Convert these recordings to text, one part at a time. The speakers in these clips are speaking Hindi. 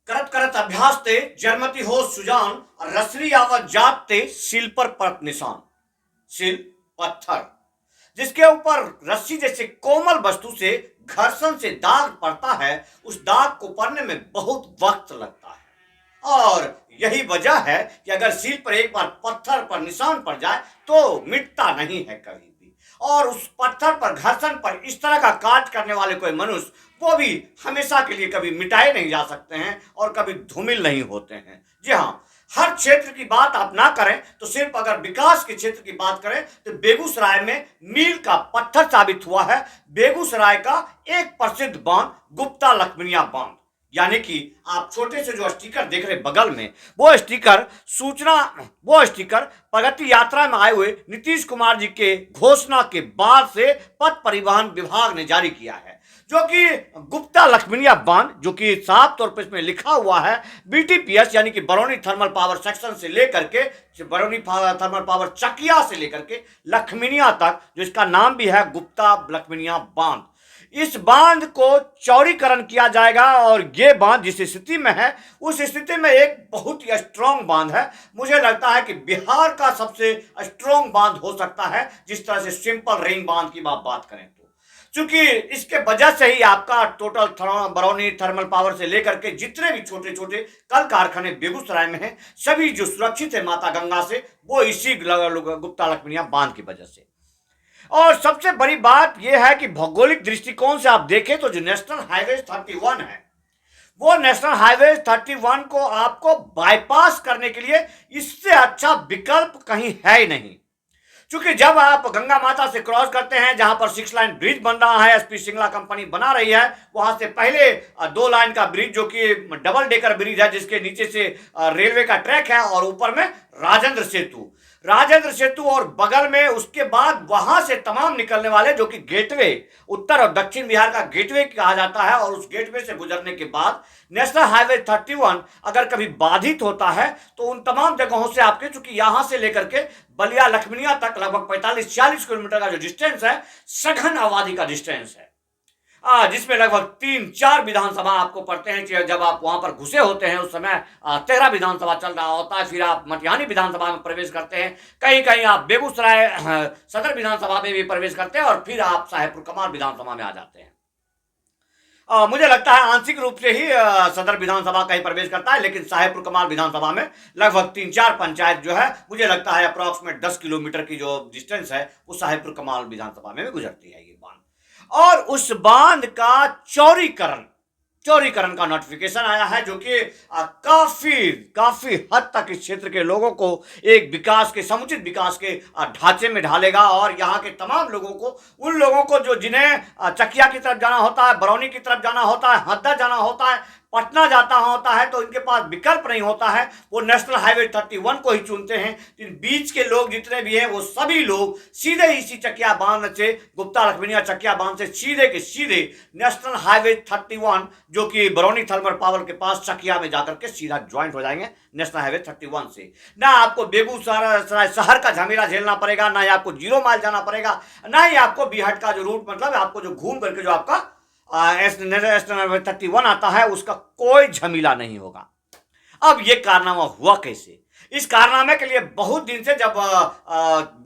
करत करत अभ्यास ते जरमती हो सुजान, रसरी आवत जात ते सिल पर परत निशान। सिल पत्थर जिसके ऊपर रस्सी जैसे कोमल वस्तु से घर्षण से दाग पड़ता है, उस दाग को पड़ने में बहुत वक्त लगता है। और यही वजह है कि अगर सील पर एक बार पत्थर पर निशान पड़ जाए तो मिटता नहीं है कभी भी। और उस पत्थर पर घर्षण पर इस तरह का काट करने वाले कोई मनुष्य, वो भी हमेशा के लिए कभी मिटाए नहीं जा सकते हैं और कभी धूमिल नहीं होते हैं। जी हाँ, हर क्षेत्र की बात आप ना करें तो सिर्फ अगर विकास के क्षेत्र की बात करें तो बेगूसराय में मील का पत्थर साबित हुआ है बेगूसराय का एक प्रसिद्ध बांध, गुप्ता लखमनिया बांध। यानी कि आप छोटे से जो स्टिकर देख रहे बगल में, वो स्टिकर प्रगति यात्रा में आए हुए नीतीश कुमार जी के घोषणा के बाद से पथ परिवहन विभाग ने जारी किया है, जो कि गुप्ता लखमनिया बांध, जो कि साफ तौर पर इसमें लिखा हुआ है बीटीपीएस यानी कि बरौनी थर्मल पावर सेक्शन से लेकर के बरौनी थर्मल पावर चकिया से लेकर के लखमनिया तक, जो इसका नाम भी है गुप्ता लखमनिया बांध। इस बांध को चौड़ीकरण किया जाएगा और ये बांध जिस स्थिति में है उस स्थिति में एक बहुत ही स्ट्रॉन्ग बांध है। मुझे लगता है कि बिहार का सबसे स्ट्रॉन्ग बांध हो सकता है जिस तरह से सिंपल रिंग बांध की बात करें तो, क्योंकि इसके वजह से ही आपका टोटल बरौनी थर्मल पावर से लेकर के जितने भी छोटे छोटे कल कारखाने बेगूसराय में हैं, सभी जो सुरक्षित है माता गंगा से, वो इसी गुप्ता लखमनिया बांध की वजह से। और सबसे बड़ी बात यह है कि भौगोलिक दृष्टिकोण से आप देखें तो जो नेशनल हाईवे 31 है, वो नेशनल हाईवे 31 को आपको बाईपास करने के लिए इससे अच्छा विकल्प कहीं है ही नहीं। क्योंकि जब आप गंगा माता से क्रॉस करते हैं, जहां पर 6 लाइन ब्रिज बन रहा है, एसपी सिंगला कंपनी बना रही है, वहां से पहले 2 लाइन का ब्रिज जो कि डबल डेकर ब्रिज है, जिसके नीचे से रेलवे का ट्रैक है और ऊपर में राजेंद्र सेतु और बगल में उसके बाद वहां से तमाम निकलने वाले जो कि गेटवे, उत्तर और दक्षिण बिहार का गेटवे कहा जाता है, और उस गेटवे से गुजरने के बाद नेशनल हाईवे 31 अगर कभी बाधित होता है तो उन तमाम जगहों से आपके, चूंकि यहां से लेकर के बलिया लखमनिया तक लगभग 45-40 किलोमीटर का जो डिस्टेंस है, सघन आबादी का डिस्टेंस है, जिसमें लगभग 3-4 विधानसभा आपको पड़ते हैं कि जब आप वहां पर घुसे होते हैं उस समय 13 विधानसभा चल रहा होता है, फिर आप मटिहानी विधानसभा में प्रवेश करते हैं, कहीं कहीं आप बेगूसराय सदर विधानसभा में भी प्रवेश करते हैं और फिर आप साहेबपुर कमाल विधानसभा में आ जाते हैं। मुझे लगता है आंशिक रूप से ही सदर विधानसभा का ही प्रवेश करता है, लेकिन साहेबपुर कमाल विधानसभा में लगभग 3-4 पंचायत जो है, मुझे लगता है अप्रॉक्सीमेट 10 किलोमीटर की जो डिस्टेंस है वो साहेबपुर कमाल विधानसभा में भी गुजरती है ये बांध। और उस बांध का चौड़ीकरण का नोटिफिकेशन आया है, जो कि काफी हद तक इस क्षेत्र के लोगों को एक समुचित विकास के ढांचे में ढालेगा। और यहाँ के तमाम लोगों को, उन लोगों को जो जिन्हें चकिया की तरफ जाना होता है, बरौनी की तरफ जाना होता है, हरदा जाना होता है, पटना जाता होता है, तो इनके पास विकल्प नहीं होता है, वो नेशनल हाईवे 31 को ही चुनते हैं। बीच के लोग जितने भी हैं वो सभी लोग सीधे इसी चकिया बांध से, गुप्ता लखमनिया चकिया बांध से सीधे के सीधे नेशनल हाईवे 31 जो कि बरौनी थर्मल पावर के पास चकिया में जाकर के सीधा ज्वाइंट हो जाएंगे नेशनल हाईवे 31 से। ना आपको बेगूसराय शहर का झमेला झेलना पड़ेगा, ना ही आपको 0 माइल जाना पड़ेगा, ना ही आपको बीहट का जो रूट, मतलब आपको जो घूम करके जो आपका नेशनल 31 आता है, उसका कोई झमेला नहीं होगा। अब ये कारनामा हुआ कैसे? इस कारनामे के लिए बहुत दिन से, जब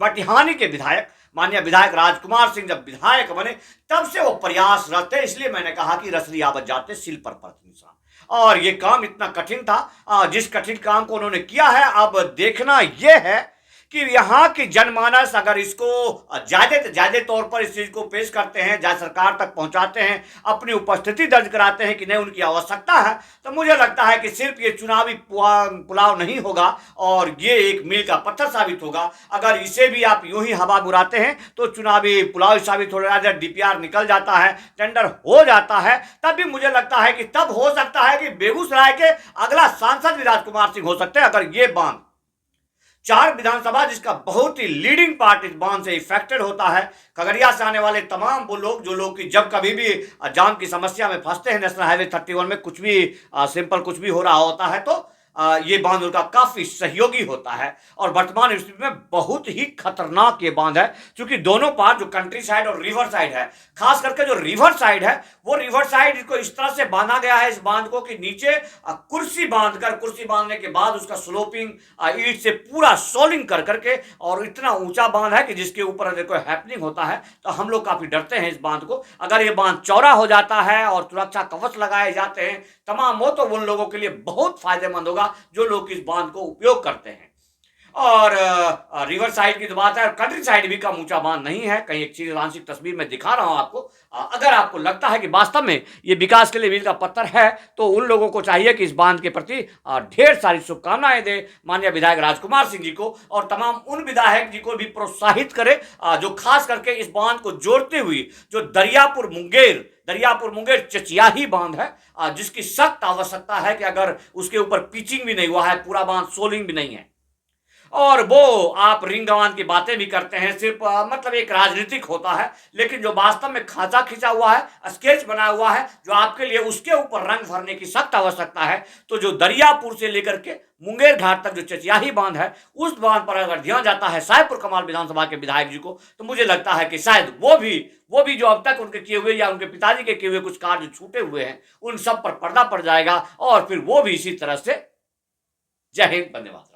मटिहानी के विधायक माननीय विधायक राजकुमार सिंह जब विधायक बने, तब से वो प्रयासरत है। इसलिए मैंने कहा कि रसरी आवत जाते सिल पर परत निशान। और ये काम इतना कठिन था, जिस कठिन काम को उन्होंने किया है, अब देखना यह है कि यहाँ की जनमानस अगर इसको ज्यादा तौर पर इस चीज को पेश करते हैं, जहाँ सरकार तक पहुंचाते हैं, अपनी उपस्थिति दर्ज कराते हैं कि नहीं उनकी आवश्यकता है, तो मुझे लगता है कि सिर्फ ये चुनावी पुलाव नहीं होगा और ये एक मील का पत्थर साबित होगा। अगर इसे भी आप यूं ही हवा बुराते हैं तो चुनावी पुलाव साबित हो रहा है। जब डीपीआर निकल जाता है, टेंडर हो जाता है, तब भी मुझे लगता है कि तब हो सकता है कि बेगूसराय के अगला सांसद भी राजकुमार सिंह हो सकते हैं, अगर ये बांध 4 विधानसभा, जिसका बहुत ही लीडिंग पार्ट इस बांध से इफेक्टेड होता है। खगड़िया से आने वाले तमाम वो लोग जो लोग की जब कभी भी जाम की समस्या में फंसते हैं नेशनल हाईवे 31 में, कुछ भी सिंपल कुछ भी हो रहा होता है, तो ये बांध उनका काफी सहयोगी होता है और वर्तमान स्थिति में बहुत ही खतरनाक ये बांध है, क्योंकि दोनों पार जो कंट्री साइड और रिवर साइड है, खास करके जो रिवर साइड है वो रिवर साइड को इस तरह से बांधा गया है इस बांध को कि नीचे कुर्सी बांधने के बाद उसका स्लोपिंग ईंट से पूरा सोलिंग कर करके, और इतना ऊंचा बांध है कि जिसके ऊपर अगर कोई हैपनिंग होता है तो हम लोग काफी डरते हैं इस बांध को। अगर ये बांध चौड़ा हो जाता है और सुरक्षा कवच लगाए जाते हैं तमाम, वो तो उन लोगों के लिए बहुत फायदेमंद होगा जो लोग इस बांध को उपयोग करते हैं। और रिवर साइड की तो बात है, कंट्री साइड भी कम ऊंचा बांध नहीं है। कहीं एक चीज आंशिक तस्वीर में दिखा रहा हूं आपको। अगर आपको लगता है कि वास्तव में ये विकास के लिए मील का पत्थर है तो उन लोगों को चाहिए कि इस बांध के प्रति ढेर सारी शुभकामनाएं दे माननीय विधायक राजकुमार सिंह जी को, और तमाम उन विधायक जी को भी प्रोत्साहित करे जो खास करके इस बांध को जोड़ते हुए जो दरियापुर मुंगेर चचियाही बांध है, जिसकी सख्त आवश्यकता है कि अगर उसके ऊपर पिचिंग भी नहीं हुआ है, पूरा बांध सोलिंग भी नहीं है, और वो आप रिंग कमान की बातें भी करते हैं, सिर्फ मतलब एक राजनीतिक होता है, लेकिन जो वास्तव में खांचा खींचा हुआ है, स्केच बना हुआ है जो आपके लिए, उसके ऊपर रंग भरने की सख्त आवश्यकता है। तो जो दरियापुर से लेकर के मुंगेर घाट तक जो चचियाही बांध है, उस बांध पर अगर ध्यान जाता है साहेबपुर कमाल विधानसभा के विधायक जी को, तो मुझे लगता है कि शायद वो भी जो अब तक उनके किए हुए या उनके पिताजी के किए हुए कुछ कार्य छूटे हुए हैं, उन सब पर पर्दा पड़ जाएगा और फिर वो भी इसी तरह से। जय हिंद, धन्यवाद।